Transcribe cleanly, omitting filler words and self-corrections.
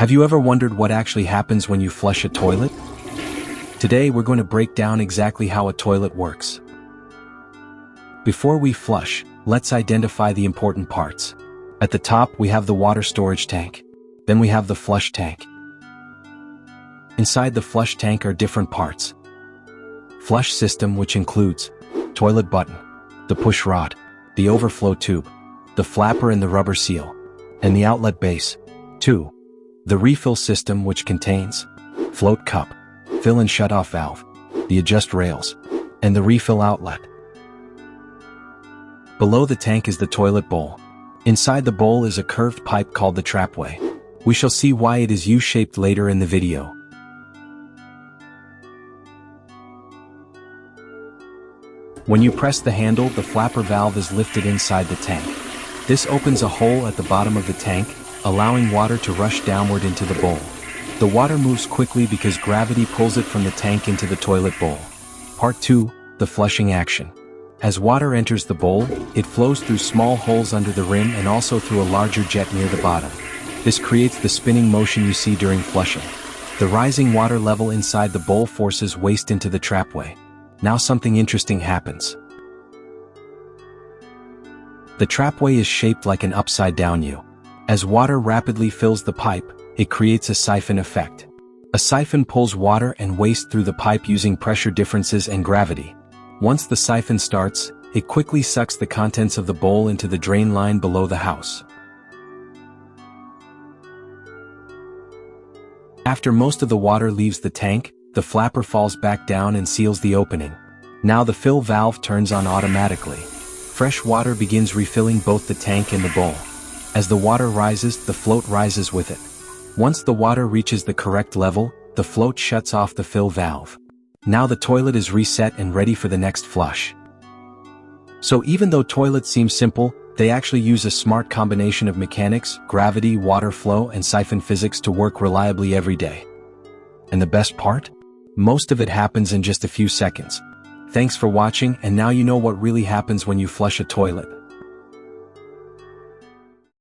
Have you ever wondered what actually happens when you flush a toilet? Today we're going to break down exactly how a toilet works. Before we flush, let's identify the important parts. At the top we have the water storage tank. Then we have the flush tank. Inside the flush tank are different parts. Flush system, which includes toilet button, the push rod, the overflow tube, the flapper and the rubber seal, and the outlet base. 2. The refill system, which contains float cup, fill and shut off valve, the adjust rails, and the refill outlet. Below the tank is the toilet bowl. Inside the bowl is a curved pipe called the trapway. We shall see why it is U-shaped later in the video. When you press the handle, the flapper valve is lifted inside the tank. This opens a hole at the bottom of the tank, allowing water to rush downward into the bowl. The water moves quickly because gravity pulls it from the tank into the toilet bowl. Part 2, the flushing action. As water enters the bowl, it flows through small holes under the rim and also through a larger jet near the bottom. This creates the spinning motion you see during flushing. The rising water level inside the bowl forces waste into the trapway. Now something interesting happens. The trapway is shaped like an upside-down U. As water rapidly fills the pipe, it creates a siphon effect. A siphon pulls water and waste through the pipe using pressure differences and gravity. Once the siphon starts, it quickly sucks the contents of the bowl into the drain line below the house. After most of the water leaves the tank, the flapper falls back down and seals the opening. Now the fill valve turns on automatically. Fresh water begins refilling both the tank and the bowl. As the water rises, the float rises with it. Once the water reaches the correct level, the float shuts off the fill valve. Now the toilet is reset and ready for the next flush. So even though toilets seem simple, they actually use a smart combination of mechanics, gravity, water flow, and siphon physics to work reliably every day. And the best part? Most of it happens in just a few seconds. Thanks for watching, and now you know what really happens when you flush a toilet.